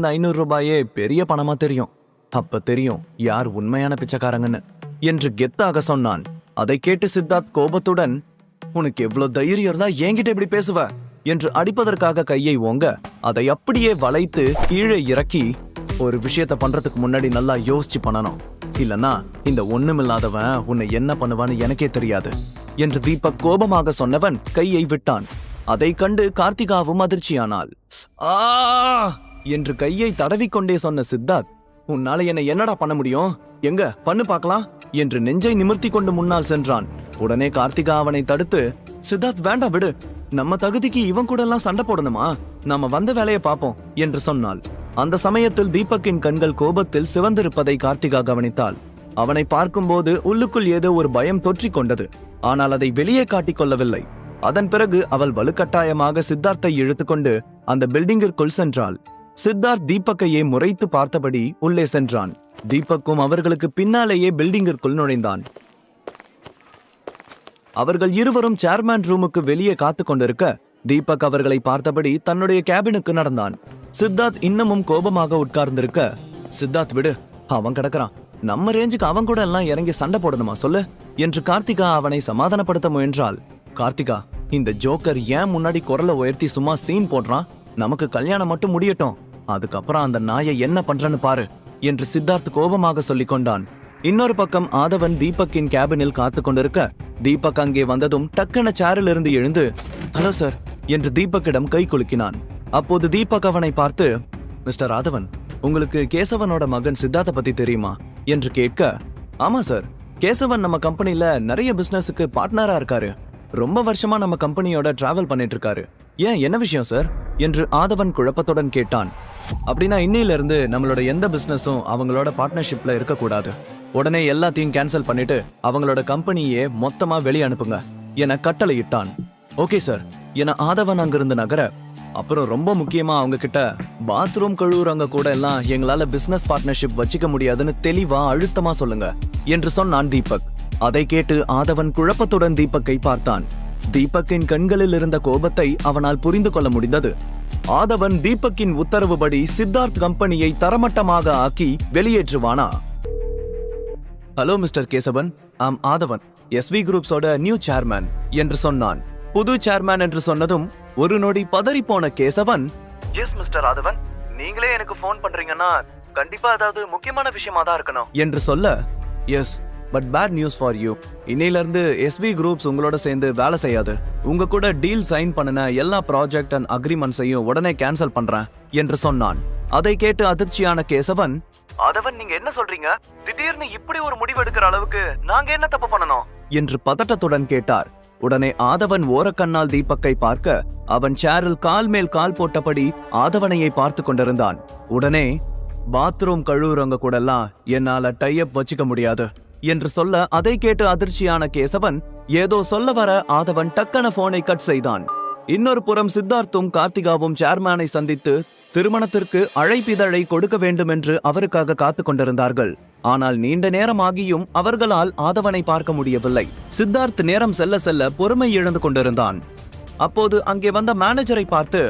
500 ரூபாயே பெரிய பணமா தெரியும். அப்ப தெரியும் யார் உண்மையான பிச்சைக்காரங்கன்னு என்று கெத்தாக சொன்னான். அதை கேட்டு சித்தார்த் கோபத்துடன், உனக்கு எவ்வளவு தைரியம் இருந்தா என்கிட்ட இப்படி பேசுவ என்று அடிப்பதற்காக கையை ஓங்க அதை அப்படியே வளைத்து கீழே இறக்கி, ஒரு விஷயத்த பண்றதுக்கு முன்னாடி நல்லா யோசிச்சு பண்ணணும், இல்லனா இந்த ஒண்ணுமில்லாதவன் உன்னை என்ன பண்ணுவான்னு எனக்கே தெரியாது என்று தீபக் கோபமாக சொன்னவன் கையை விட்டான். அதை கண்டு கார்த்திகாவும் அதிர்ச்சியானாள். ஆ என்று கையை தடவிக்கொண்டே சொன்ன சித்தார்த், உன்னால என்ன என்னடா பண்ண முடியும், எங்க பண்ணு பார்க்கலாம் என்று நெஞ்சை நிமிர்த்தி கொண்டு முன்னால் சென்றான். உடனே கார்த்திகா அவனை தடுத்து, சித்தார்த் வேண்டாம் விடு, நம்ம தகுதிக்கு இவன் கூட எல்லாம் சண்டை போடணுமா, நாம வந்த வேலையை பார்ப்போம் என்று சொன்னாள். அந்த சமயத்தில் தீபக்கின் கண்கள் கோபத்தில் சிவந்திருப்பதை கார்த்திகா கவனித்தாள். அவனை பார்க்கும்போது உள்ளுக்குள் ஏதோ ஒரு பயம் தொற்றிக் கொண்டது. ஆனால் அதை வெளியே காட்டிக் கொள்ளவில்லை. அதன் பிறகு அவள் வலுக்கட்டாயமாக சித்தார்த்தை இழுத்துக்கொண்டு அந்த பில்டிங்கிற்குள் சென்றாள். சித்தார்த் தீபக்கையே முறைத்து பார்த்தபடி உள்ளே சென்றான். தீபக்கும் அவர்களுக்கு பின்னாலேயே பில்டிங்கிற்குள் நுழைந்தான். அவர்கள் இருவரும் சேர்மேன் ரூமுக்கு வெளியே காத்து கொண்டிருக்க தீபக் அவர்களை பார்த்தபடி தன்னுடைய கேபினுக்கு நடந்தான். சித்தார்த் இன்னமும் கோபமாக உட்கார்ந்திருக்க, சித்தார்த் விடு, அவன் கிடக்குறான், நம்ம ரேஞ்சுக்கு அவன் கூட எல்லாம் இறங்கி சண்டை போடணுமா சொல்லு என்று கார்த்திகா அவனை சமாதானப்படுத்த முயன்றாள். கார்த்திகா, இந்த ஜோக்கர் ஏன் முன்னாடி குரலை உயர்த்தி சும்மா சீன் போடுறான், நமக்கு கல்யாணம் மட்டும் முடியட்டும், அதுக்கப்புறம் அந்த நாயை என்ன பண்றன்னு பாரு என்று சித்தார்த் கோபமாக சொல்லிக் கொண்டான். இன்னொரு பக்கம் ஆதவன் தீபக்கின் கேபினில் காத்து கொண்டிருக்க தீபக் அங்கே வந்ததும் டக்குன சேரில் இருந்து எழுந்து, ஹலோ சார் என்று தீபக்கிடம் கை குலுக்கினான். அப்போது தீபக் அவனை பார்த்து, மிஸ்டர் ஆதவன், உங்களுக்கு கேசவனோட மகன் சித்தார்த்த பத்தி தெரியுமா என்று கேட்க, ஆமா சார், கேசவன் நம்ம கம்பெனில நிறைய பிசினஸுக்கு பார்ட்னரா இருக்காரு, ரொம்ப வருஷமா நம்ம கம்பெனியோட டிராவல் பண்ணிட்டு இருக்காரு, ஏன் என்ன விஷயம் சார் என்று ஆதவன் குழப்பத்துடன் கேட்டான். அப்படின்னா இன்னையில இருந்து நம்மளோட எந்த பிசினஸும் அவங்களோட பார்ட்னர்ஷிப்ல இருக்கக்கூடாது, உடனே எல்லாத்தையும் கேன்சல் பண்ணிட்டு அவங்களோட கம்பெனியே மொத்தமா வெளியே அனுப்புங்க என கட்டளையிட்டான். ஓகே சார் என ஆதவன் அங்கிருந்து நகர, அப்புறம் ரொம்ப முக்கியமா அவங்க கிட்ட பாத்ரூம் கழுவுறவங்க கூட எல்லாம் எங்களால பிசினஸ் பார்ட்னர்ஷிப் வச்சுக்க முடியாதுன்னு தெளிவா அழுத்தமா சொல்லுங்க என்று சொன்னான் தீபக். அதை கேட்டு ஆதவன் குழப்பத்துடன் தீபக்கை பார்த்தான். தீபக்கின் கண்களில் இருந்த கோபத்தை அவனால் புரிந்து கொள்ள முடிந்தது. ஆதவன் தீபக்கின் உத்தரவுபடி சித்தார்த் கம்பெனியை தரமட்டமாக ஆக்கி வெளியேற்றுவானா? ஹலோ மிஸ்டர் கேசவன், ஆம் ஆதவன், எஸ்வி குரூப்ஸோட நியூ சேர்மேன் என்று சொன்னான். புது சேர்மேன் என்று சொன்னதும் ஒரு நொடி பதறி போன கேசவன், எஸ் மிஸ்டர் ஆதவன், நீங்களே எனக்கு போன் பண்றீங்கன்னா கண்டிப்பா அதாவது முக்கியமான விஷயமா தான் இருக்கணும் என்று சொல்ல, yes but bad news for you, இன்னையில இருந்து எஸ்வி குரூப்ஸ் உங்களோட சேர்ந்து வேலை செய்யாது, உங்க கூட டீல் சைன் பண்ணின எல்லா ப்ராஜெக்ட் அண்ட் அக்ரிமெண்ட்ஸையும் உடனே கேன்சல் பண்றேன் என்று சொன்னான். அதை கேட்டு அதிர்ச்சியான கேசவன், ஆதவன் நீங்க என்ன சொல்றீங்க, திடீர்னு இப்படி ஒரு முடிவு எடுக்கிற அளவுக்கு நாங்க என்ன தப்பு பண்ணணும் என்று பதட்டத்துடன் கேட்டார். உடனே ஆதவன் ஓரக்கண்ணால் தீபக்கை பார்க்க அவன் சேரில் கால் மேல் கால் போட்டபடி ஆதவனையை பார்த்து கொண்டிருந்தான். உடனே, பாத்ரூம் கழுவுறவங்க கூட எல்லாம் என்னால டைப் வச்சுக்க முடியாது என்று சொல்ல அதை கேட்டு அதிர்ச்சியான கேசவன் ஏதோ சொல்ல வர ஆதவன் டக்கன போனை கட் செய்தான். இன்னொரு புறம் சித்தார்த்தும் கார்த்திகாவும் சேர்மேனை சந்தித்து திருமணத்திற்கு அழைப்பிதழை கொடுக்க வேண்டும் என்று அவருக்காக காத்து கொண்டிருந்தார்கள். ஆனால் நீண்ட நேரம் ஆகியும் அவர்களால் ஆதவனை பார்க்க முடியவில்லை. சித்தார்த் நேரம் செல்ல செல்ல பொறுமை இழந்து கொண்டிருந்தான். அப்போது அங்கே வந்த மேனேஜரை பார்த்து,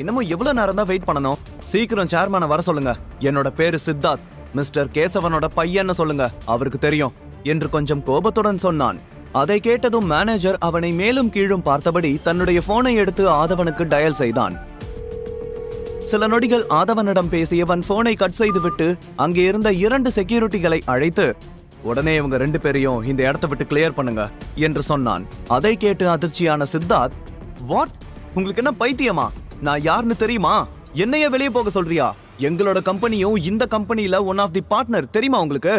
இன்னமும் எவ்வளவு நேரம் தான் வெயிட் பண்ணணும், சீக்கிரம் சேர்மேனை வர சொல்லுங்க, என்னோட பேரு சித்தார்த், மிஸ்டர் கேசவனோட பையன்னு சொல்லுங்க, அவருக்கு தெரியும் என்று கொஞ்சம் கோபத்துடன் சொன்னான். அதை கேட்டதும் மேனேஜர் அவனை மேலும் கீழும் பார்த்தபடி தன்னுடைய போனை எடுத்து ஆதவனுக்கு டயல் செய்தான். சில நொடிகள் ஆதவனிடம் பேசியவன் போனை கட் செய்துவிட்டு அங்கே இருந்த 2 செக்யூரிட்டிகளை அழைத்து, உடனே இவங்க 2 பேரையும் இந்த இடத்தை விட்டு கிளியர் பண்ணுங்க என்று சொன்னான். அதை கேட்டு அதிர்ச்சியான சித்தார்த், வாட், உங்களுக்கு என்ன பைத்தியமா, நான் யாருன்னு தெரியுமா, என்னைய வெளியே போக சொல்றியா, எங்களோட கம்பெனியும் இந்த கம்பெனியில ஒன் ஆஃப் தி பார்ட்னர் தெரியுமா உங்களுக்கு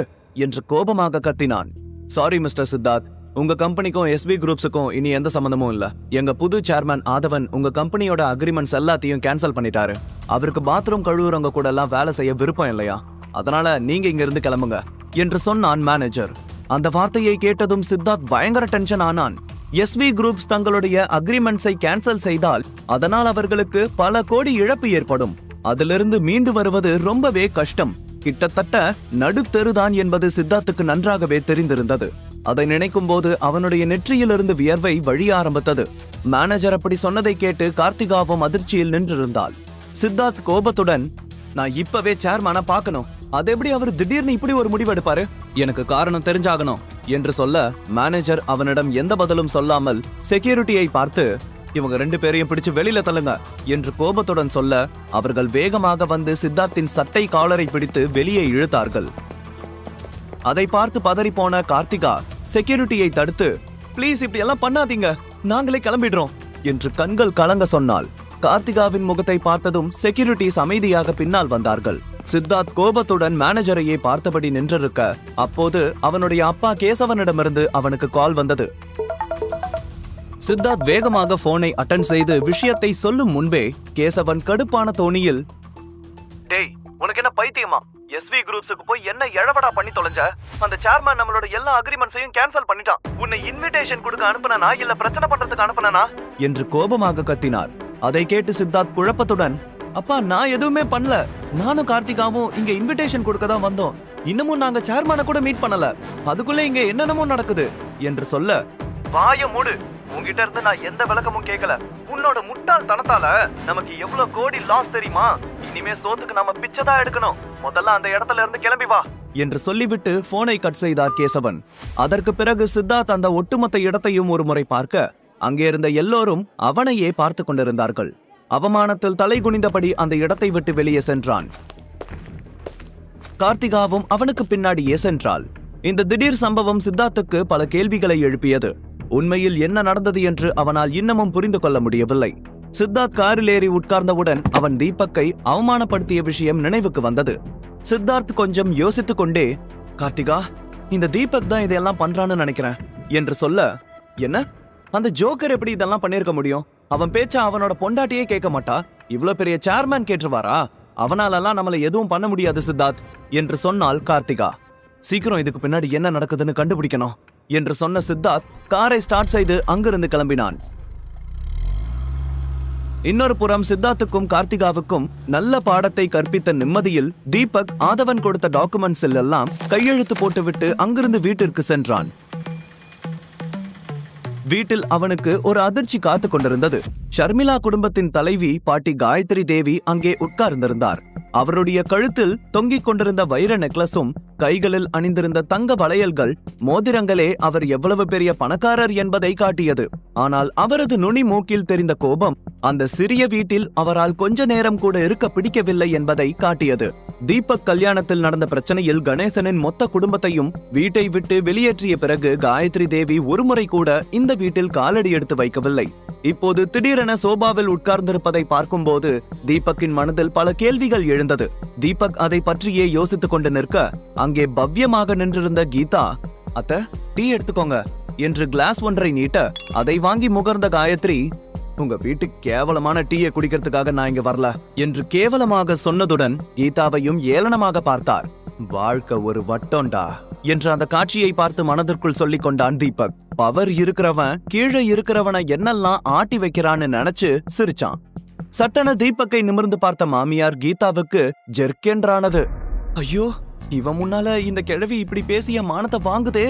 என்று கோபமாக கத்தினான். சாரி மிஸ்டர் சித்தார்த், உங்க கம்பெனிக்கும் எஸ்வி குரூப்ஸுக்கும் இனி எந்த சம்பந்தமும் இல்ல. எங்க புது சேர்மேன் ஆதவன் உங்க கம்பெனியோட அக்ரிமெண்ட்ஸ் எல்லாத்தையும் கேன்சல் பண்ணிட்டாரு. அவருக்கு பாத்ரூம் கழுவுறவங்க கூட எல்லாம் வேலை செய்ய விருப்பம் இல்லையா, அதனால நீங்க இங்க இருந்து கிளம்புங்க என்று சொன்னான் மேனேஜர். அந்த வார்த்தையை கேட்டதும் சித்தார்த் பயங்கர டென்ஷன் ஆனான். எஸ்வி குரூப்ஸ் தங்களுடைய அக்ரிமெண்ட்ஸை கேன்சல் செய்தால் அதனால் அவர்களுக்கு பல கோடி இழப்பு ஏற்படும். அதிலிருந்து மீண்டு வருவது ரொம்பவே கஷ்டம், கிட்டத்தட்ட நடுத்தெருதான் என்பது சித்தார்த்துக்கு நன்றாகவே தெரிந்திருந்தது. அதை நினைக்கும் போது அவனுடைய நெற்றியிலிருந்து வியர்வை வழிய ஆரம்பித்தது. மேனேஜர் அப்படி சொன்னதை கேட்டு கார்த்திகாவும் அதிர்ச்சியில் நின்றிருந்தாள். சித்தார்த் கோபத்துடன், நான் இப்பவே சேர்மேனை பார்க்கணும். அது எப்படி அவர் திடீர்னு இப்படி ஒரு முடிவு எடுப்பாரு? எனக்கு காரணம் தெரிஞ்சாகணும் என்று சொல்ல மேனேஜர் அவனிடம் எந்த பதிலும் சொல்லாமல் செக்யூரிட்டியை பார்த்து, இவங்க 2 பேரையும் பிடிச்சு வெளியில தள்ளுங்க என்று கோபத்துடன் சொல்ல அவர்கள் வேகமாக வந்து சித்தார்த்தின் சட்டை காலரை பிடித்து வெளியே இழுத்தார்கள். அதை பார்த்து பதறிப்போன கார்த்திகா செக்யூரிட்டியை தடுத்து, ப்ளீஸ் இப்படி எல்லாம் பண்ணாதீங்க, நாங்களே கிளம்பிடுறோம் என்று கண்கள் கலங்க சொன்னாள். கார்த்திகாவின் முகத்தை பார்த்ததும் செக்யூரிட்டிஸ் அமைதியாக பின்னால் வந்தார்கள். சித்தார்த் கோபத்துடன் மேனேஜரையே பார்த்தபடி நின்றிருக்க அப்போது அவனுடைய அப்பா கேசவனிடமிருந்து அவனுக்கு கால் வந்தது. சித்தார்த் வேகமாக போனை அட்டெண்ட் செய்து விஷயத்தை சொல்லும் முன்பே கேசவன் கடுப்பான தோணியில், டேய் உனக்கு என்ன பைத்தியமா? எஸ்வி குரூப்ஸுக்கு போய் என்ன எழவடா பண்ணி தொலைஞ்ச? அந்த சேர்மேன் நம்மளோட எல்லா அக்ரிமெண்ட்ஸையும் கேன்சல் பண்ணிட்டான். உன்னை இன்விடேஷன் கொடுக்க அனுப்புனா இல்ல பிரச்சனை பண்றதுக்கு அனுப்புனா என்று கோபமாக கத்தினார். அதை கேட்டு சித்தார்த் குழப்பத்துடன், அப்பா நான் எதுவுமே பண்ணல, நானும் கார்த்திகாவும் இங்க இன்விடேஷன் கொடுக்க தான் வந்தோம். இன்னமும் நாங்க சேர்மேனை கூட மீட் பண்ணல, அதுக்குள்ள இங்க என்னென்னமோ நடக்குது என்று சொல்ல, வாய மூடு, உன்கிட்ட இருந்து நான் எந்த விளக்கமும் கேட்கல. உன்னோட முட்டாள் தனத்தால நமக்கு எவ்வளவு கோடி லாஸ் தெரியுமா? இனிமே சோத்துக்கு நாம பிச்சைதான் எடுக்கணும். முதல்ல அந்த இடத்துல இருந்து கிளம்பி வா என்று சொல்லிவிட்டு போனை கட் செய்தார் கேசவன். அதற்கு பிறகு சித்தார்த் அந்த ஒட்டுமொத்த இடத்தையும் ஒரு முறை பார்க்க அங்கே இருந்த எல்லோரும் அவனையே பார்த்து கொண்டிருந்தார்கள். அவமானத்தில் தலை குனிந்தபடி அந்த இடத்தை விட்டு வெளியே சென்றான். கார்த்திகாவும் அவனுக்கு பின்னாடியே சென்றாள். இந்த திடீர் சம்பவம் சித்தார்த்துக்கு பல கேள்விகளை எழுப்பியது. உண்மையில் என்ன நடந்தது என்று அவனால் இன்னமும் புரிந்து கொள்ள முடியவில்லை. சித்தார்த் காரில் ஏறி உட்கார்ந்தவுடன் அவன் தீபக்கை அவமானப்படுத்திய விஷயம் நினைவுக்கு வந்தது. சித்தார்த் கொஞ்சம் யோசித்துக் கொண்டே, கார்த்திகா, இந்த தீபக் தான் இதெல்லாம் பண்றான்னு நினைக்கிறேன் என்று சொல்ல, என்ன அந்த ஜோக்கர் எப்படி இதெல்லாம் பண்ணிருக்க முடியும்? அவன் பேச்ச அவனோட பொண்டாட்டியே கேட்க மாட்டா, இவ்ளோ பெரிய சேர்மேன் கேட்டுருவாரா? அவனாலெல்லாம் நம்மள எதுவும் பண்ண முடியாது சித்தார்த் என்று சொன்னாள் கார்த்திகா. சீக்கிரம் இதுக்கு பின்னாடி என்ன நடக்குதுன்னு கண்டுபிடிக்கணும் என்று சொன்ன சித்தார்த் காரை ஸ்டார்ட் செய்து அங்கிருந்து கிளம்பினான். இன்னொரு புறம் சித்தார்த்துக்கும் கார்த்திகாவுக்கும் நல்ல பாடத்தை கற்பித்த நிம்மதியில் தீபக் ஆதவன் கொடுத்த டாக்குமெண்ட்ஸில் எல்லாம் கையெழுத்து போட்டுவிட்டு அங்கிருந்து வீட்டிற்கு சென்றான். வீட்டில் அவனுக்கு ஒரு அதிர்ச்சி காத்து கொண்டிருந்தது. ஷர்மிளா குடும்பத்தின் தலைவி பாட்டி காயத்ரி தேவி அங்கே உட்கார்ந்திருந்தார். அவருடைய கழுத்தில் தொங்கிக் கொண்டிருந்த வைர நெக்லஸும் கைகளில் அணிந்திருந்த தங்க வளையல்கள், மோதிரங்களே அவர் எவ்வளவு பெரிய பணக்காரர் என்பதை காட்டியது. ஆனால் அவரது நுனி மூக்கில் தெரிந்த கோபம் அந்த சிறிய வீட்டில் அவரால் கொஞ்ச நேரம் கூட இருக்க பிடிக்கவில்லை என்பதை காட்டியது. தீபக் கல்யாணத்தில் நடந்த பிரச்சனையில் கணேசனின் மொத்த குடும்பத்தையும் வீட்டை விட்டு வெளியேற்றிய பிறகு காயத்ரி தேவி ஒருமுறை கூட இந்த வீட்டில் காலடி எடுத்து வைக்கவில்லை. இப்போது திடீரென சோபாவில் உட்கார்ந்திருப்பதை பார்க்கும்போது தீபக்கின் மனதில் பல கேள்விகள் எழுந்தது. தீபக் அதை பற்றியே யோசித்துக் கொண்டு நிற்க அங்கே பவ்யமாக நின்றிருந்த கீதா, அத்த டீ எடுத்துக்கோங்க என்று கிளாஸ் ஒன்றை நீட்ட அதை வாங்கி முகர்ந்த காயத்ரி, உங்க வீட்டுக்கு கேவலமான டீயை குடிக்கிறதுக்காக நான் இங்க வரல என்று கேவலமாக சொன்னதுடன் கீதாவையும் ஏளனமாக பார்த்தார். வாழ்க்கை ஒரு வட்டோண்டா என்று அந்த காட்சியை பார்த்து மனதிற்குள் சொல்லிக் கொண்டான் தீபக். பவர் இருக்கிறவன் கீழே இருக்கிறவனை என்னெல்லாம் ஆட்டி வைக்கிறான்னு நினைச்சு சிரிச்சான். சட்டன தீபக்கை நிமிர்ந்து பார்த்த மாமியார் கீதாவுக்கு ஜெர்க்கென்றானது. ஐயோ, இவன் முன்னால இந்த கிழவி இப்படி பேசிய மானத்தை வாங்குதே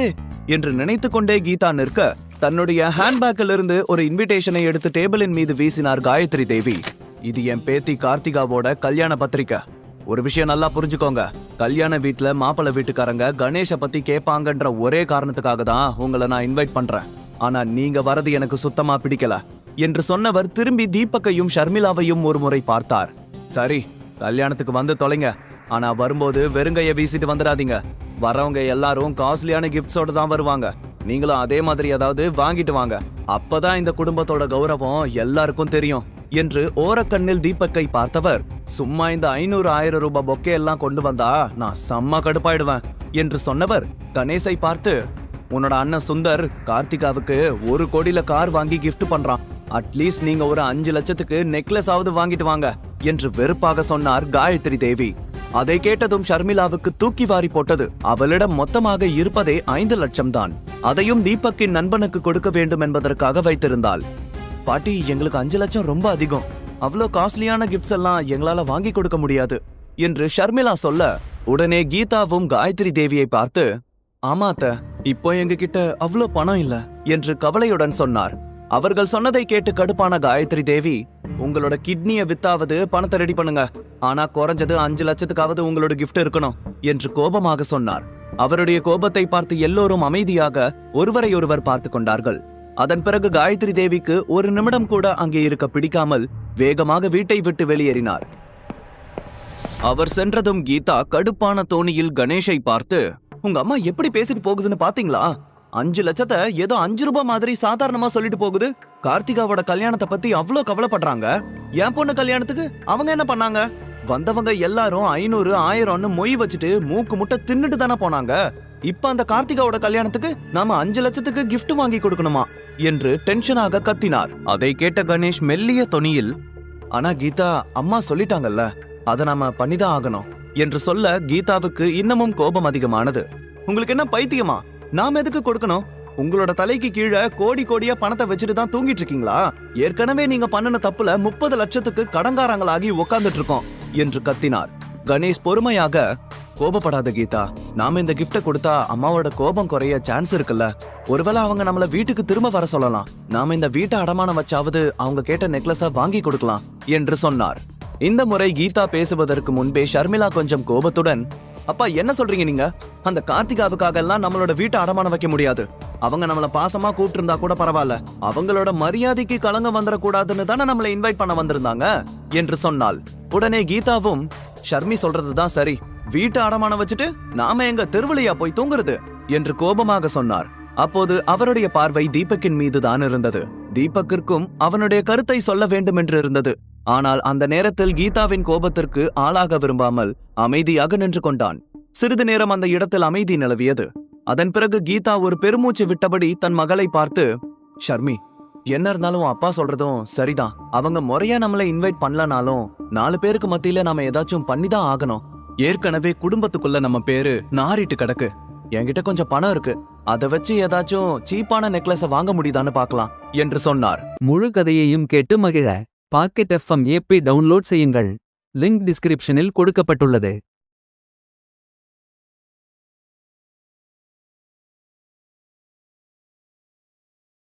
என்று நினைத்து கொண்டே கீதா நிற்க தன்னுடைய ஹேண்ட்பேக்கில் இருந்து ஒரு இன்விடேஷனை எடுத்து டேபிளின் மீது வீசினார் காயத்ரி தேவி. இது என் பேத்தி கார்த்திகாவோட கல்யாண பத்திரிக்கை. ஒரு விஷயம் நல்லா புரிஞ்சுக்கோங்க, கல்யாண வீட்டுல மாப்பிள்ளை வீட்டுக்காரங்க கணேஷ பத்தி கேட்பாங்கன்ற ஒரே காரணத்துக்காக தான் உங்களை நான் இன்வைட் பண்றேன். ஆனா நீங்க வரது எனக்கு சுத்தமா பிடிக்கல என்று சொன்னவர் திரும்பி தீபக்கையும் ஷர்மிளாவையும் ஒரு முறை பார்த்தார். சரி, கல்யாணத்துக்கு வந்து தொலைங்க, ஆனா வரும்போது வெறுங்கைய வீசிட்டு வந்துடாதீங்க. வரவங்க எல்லாரும் காஸ்ட்லியான கிஃப்ட்ஸோட தான் வருவாங்க. நீங்களும் அதே மாதிரி ஏதாவது வாங்கிட்டு வாங்க. அப்பதான் இந்த குடும்பத்தோட கௌரவம் எல்லாருக்கும் தெரியும் என்று ஓரக்கண்ணில் தீபக்கை பார்த்தவர், சும்மா இந்த 500-1000 ரூபாய் பொக்கே எல்லாம் கொண்டு வந்தா நான் செம்ம கடுப்பாயிடுவேன் என்று சொன்னவர் கணேசை பார்த்து, உன்னோட அண்ணன் சுந்தர் கார்த்திகாவுக்கு 1 கோடியில கார் வாங்கி கிஃப்ட் பண்றான். அட்லீஸ்ட் நீங்க ஒரு 5 லட்சத்துக்கு நெக்லஸ் ஆவது வாங்கிட்டு வாங்க என்று வெறுப்பாக சொன்னார் காயத்ரி தேவி. அதை கேட்டதும் ஷர்மிளாவுக்கு தூக்கி வாரி போட்டது. அவளிடம் மொத்தமாக இருப்பதே 5 லட்சம் தான். அதையும் தீபக்கின் நண்பனுக்கு கொடுக்க வேண்டும் என்பதற்காக வைத்திருந்தாள். பாட்டி, எங்களுக்கு 5 லட்சம் ரொம்ப அதிகம், அவ்வளோ காஸ்ட்லியான கிஃப்ட்ஸ் எல்லாம் எங்களால வாங்கி கொடுக்க முடியாது என்று ஷர்மிளா சொல்ல உடனே கீதாவும் காயத்ரி தேவியை பார்த்து, ஆமாத்த, இப்போ எங்க கிட்ட அவ்வளோ பணம் இல்ல என்று கவலையுடன் சொன்னார். அவர்கள் சொன்னதை கேட்டு கடுப்பான காயத்ரி தேவி, உங்களோட கிட்னியை வித்தாவது பணத்தை ரெடி பண்ணுங்க, ஆனா குறைஞ்சது 5 லட்சத்துக்காவது உங்களோட gift இருக்கணும் என்று கோபமாக சொன்னார். அவருடைய கோபத்தை பார்த்து எல்லோரும் அமைதியாக ஒருவரை ஒருவர் பார்த்து கொண்டார்கள். அதன் பிறகு காயத்ரி தேவிக்கு ஒரு நிமிடம் கூட அங்கே இருக்க பிடிக்காமல் வேகமாக வீட்டை விட்டு வெளியேறினார். அவர் சென்றதும் கீதா கடுப்பான தோணியில் கணேஷை பார்த்து, உங்க அம்மா எப்படி பேசிட்டு போகுதுன்னு பாத்தீங்களா? 5 லட்சத்தை ஏதோ 5 ரூபாய் மாதிரி சாதாரணமா சொல்லிட்டு போகுது. கார்த்திகாவோட கல்யாணத்தை பத்தி அவ்வளோ கவலைப்படுறாங்க. என் பொண்ணு கல்யாணத்துக்கு அவங்க என்ன பண்ணாங்க? வந்தவங்க எல்லாரும் 500 1000ன்னு மொய் வச்சுட்டு மூக்கு முட்டை தின்னுட்டு தானே போனாங்க. இப்ப அந்த கார்த்திகாவோட கல்யாணத்துக்கு நாம 5 லட்சத்துக்கு gift வாங்கி கொடுக்கணுமா என்று டென்ஷனாக கத்தினார். அதை கேட்ட கணேஷ் மெல்லிய தொனியில், ஆனா கீதா, அம்மா சொல்லிட்டாங்கல்ல, அதை நாம பண்ணிதான் ஆகணும் என்று சொல்ல கீதாவுக்கு இன்னமும் கோபம் அதிகமானது. உங்களுக்கு என்ன பைத்தியமா? நாம எதுக்கு கொடுக்கணும்? உங்களோட தலைக்கு கீழே கோடி கோடியா பணத்தை வச்சுட்டு தான் தூங்கிட்டு இருக்கீங்களா? ஏற்கனவே நீங்க பண்ணின தப்புல 30 லட்சத்துக்கு கடங்காரங்களாகி உட்கார்ந்துட்டு இருக்கோம் என்று கத்தினார். கணேஷ் பொறுமையாக, கோபப்படாத கீதா, நாம இந்த கிஃப்ட கொடுத்தா அம்மாவோட கோபம் குறைய சான்ஸ் இருக்குல்ல. ஒருவேளை அவங்க நம்மள வீட்டுக்கு திரும்ப வர சொல்லலாம். நாம இந்த வீட்டை அடமானம் வச்சாவது அவங்க கேட்ட நெக்லஸா வாங்கி கொடுக்கலாம் என்று சொன்னார். இந்த முறை கீதா பேசுவதற்கு முன்பே ஷர்மிளா கொஞ்சம் கோபத்துடன், அப்பா என்ன சொல்றீங்க நீங்க? அந்த கார்த்திகாவுக்காக எல்லாம் நம்மளோட வீட்டை அடமானம் வைக்க முடியாது. அவங்க நம்மள பாசமா கூப்பிட்டு இருந்தா கூட பரவாயில்ல, அவங்களோட மரியாதைக்கு களங்கம் வந்துடக்கூடாதுன்னு தானே நம்மளை இன்வைட் பண்ண வந்திருந்தாங்க என்று சொன்னாள். உடனே கீதாவும், ஷர்மி சொல்றதுதான் சரி, வீட்டை அடமானம் வச்சுட்டு நாம எங்க தெருவிலையா போய் தூங்குறது என்று கோபமாக சொன்னார். அப்போது அவருடைய பார்வை தீபக்கின் மீது தான் இருந்தது. தீபக்கிற்கும் அவனுடைய கருத்தை சொல்ல வேண்டும் என்று இருந்தது. ஆனால் அந்த நேரத்தில் கீதாவின் கோபத்திற்கு ஆளாக விரும்பாமல் அமைதியாக நின்று கொண்டான். சிறிது நேரம் அந்த இடத்தில் அமைதி நிலவியது. அதன் பிறகு கீதா ஒரு பெருமூச்சு விட்டபடி தன் மகளை பார்த்து, ஷர்மி, என்ன இருந்தாலும் அப்பா சொல்றதும் சரிதான். அவங்க முறையா நம்மளை இன்வைட் பண்ணலனாலும் 4 பேருக்கு மத்தியில நாம ஏதாச்சும் பண்ணிதான் ஆகணும். ஏற்கனவே குடும்பத்துக்குள்ள நம்ம பேரு நாரிட்டு கிடக்கு. என்கிட்ட கொஞ்சம் பணம் இருக்கு, அதை வச்சு ஏதாச்சும் சீப்பான நெக்லஸ வாங்க முடியுதான்னு பார்க்கலாம் என்று சொன்னார். முழு கதையையும் கேட்டு மகிழ பாக்கெட் FM ஆப்பை டவுன்லோட் செய்யுங்கள். லிங்க் டிஸ்கிரிப்ஷனில் கொடுக்கப்பட்டுள்ளது.